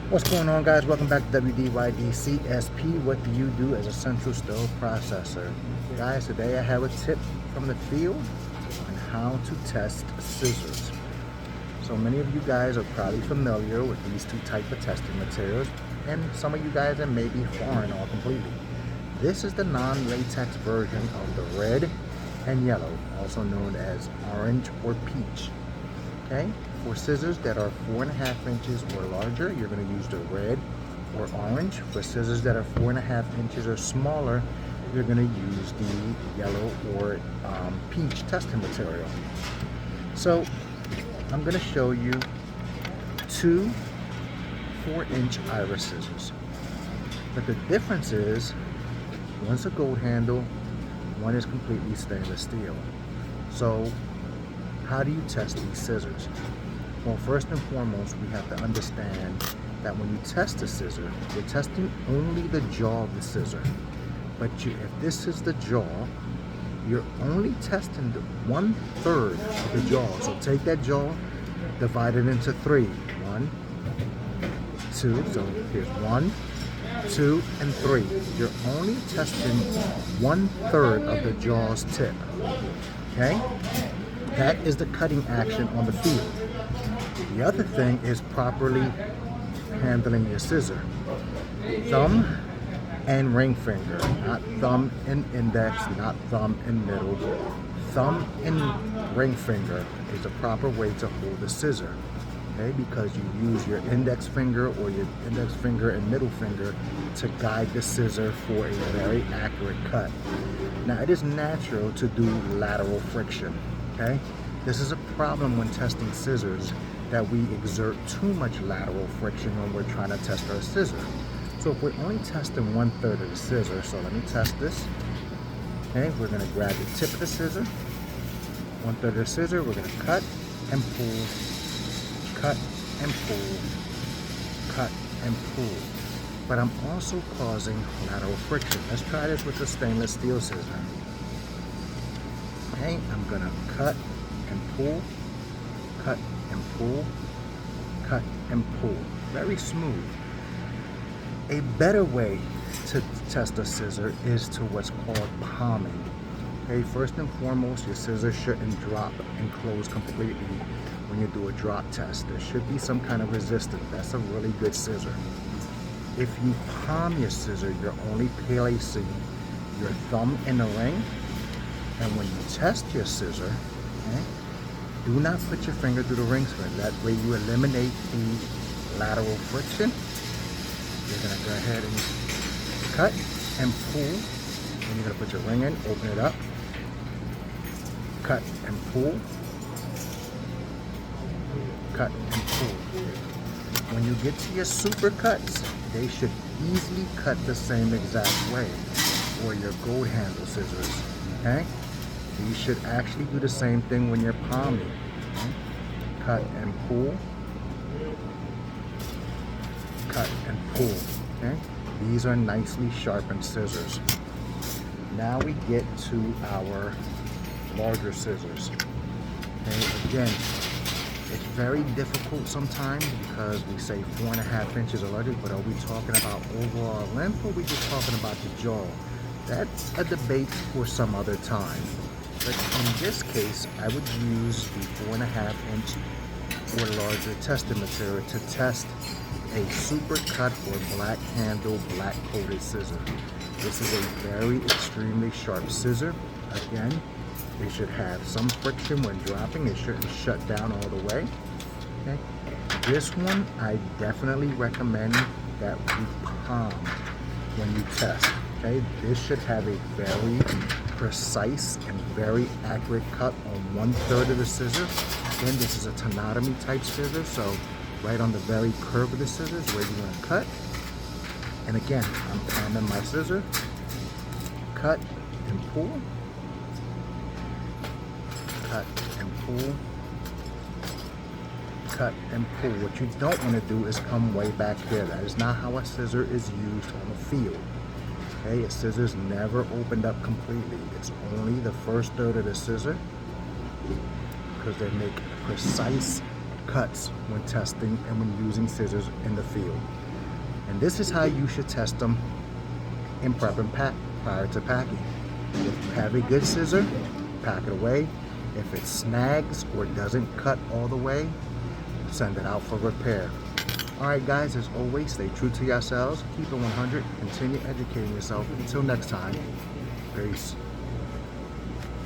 What's going on, guys? Welcome back to W.D.Y.D CSP. What do you do as a central stove processor? Guys, today I have a tip from the field on how to test scissors. So many of you guys are probably familiar with these two types of testing materials, and some of you guys that may be foreign or completely. This is the non-latex version of the red and yellow, also known as orange or peach. Okay, for scissors that are 4.5 inches or larger, you're going to use the red or orange. For scissors that are 4.5 inches or smaller, you're going to use the yellow or peach testing material. So I'm going to show you two 4-inch iris scissors. But the difference is, one's a gold handle, one is completely stainless steel. So how do you test these scissors? Well, first and foremost, we have to understand that when you test a scissor, you're testing only the jaw of the scissor. But if this is the jaw, you're only testing the 1/3 of the jaw. So take that jaw, divide it into 3. 1, 2, so here's 1, 2, and 3. You're only testing 1/3 of the jaw's tip, okay? That is the cutting action on the field. The other thing is properly handling your scissor. Thumb and ring finger, not thumb and index, not thumb and middle. Thumb and ring finger is the proper way to hold the scissor, okay? Because you use your index finger or your index finger and middle finger to guide the scissor for a very accurate cut. Now, it is natural to do lateral friction. Okay? This is a problem when testing scissors, that we exert too much lateral friction when we're trying to test our scissor. So if we're only testing 1/3 of the scissor, so let me test this. Okay, we're going to grab the tip of the scissor, 1/3 of the scissor, we're going to cut and pull, cut and pull, cut and pull. But I'm also causing lateral friction. Let's try this with the stainless steel scissor. Okay, I'm gonna cut and pull, cut and pull, cut and pull. Very smooth. A better way to test a scissor is to what's called palming. Okay, first and foremost, your scissor shouldn't drop and close completely when you do a drop test. There should be some kind of resistance. That's a really good scissor. If you palm your scissor, you're only placing your thumb in the ring. And when you test your scissor, okay, do not put your finger through the ring spring. That way you eliminate the lateral friction. You're going to go ahead and cut and pull. And you're going to put your ring in, open it up, cut and pull, cut and pull. When you get to your super cuts, they should easily cut the same exact way, or your gold handle scissors, okay? You should actually do the same thing when you're palming. Okay? Cut and pull. Cut and pull. Okay? These are nicely sharpened scissors. Now we get to our larger scissors. Okay? Again, it's very difficult sometimes because we say 4.5 inches or larger, but are we talking about overall length, or are we just talking about the jaw? That's a debate for some other time. But in this case, I would use the 4.5 inch or larger testing material to test a super cut or black handle, black coated scissor. This is a very extremely sharp scissor. Again, it should have some friction when dropping. It shouldn't shut down all the way. Okay. This one, I definitely recommend that we palm when you test. Okay, this should have a very precise and very accurate cut on 1/3 of the scissor. Again, this is a tenotomy type scissor, so right on the very curve of the scissors where you want to cut. And again, I'm palming my scissor, cut and pull, cut and pull, cut and pull. What you don't want to do is come way back here. That is not how a scissor is used on the field. Okay, a scissor's never opened up completely. It's only the first third of the scissor, because they make precise cuts when testing and when using scissors in the field. And this is how you should test them in prep and pack prior to packing. If you have a good scissor, pack it away. If it snags or doesn't cut all the way, send it out for repair. Alright guys, as always, stay true to yourselves, keep it 100, continue educating yourself. Until next time, peace.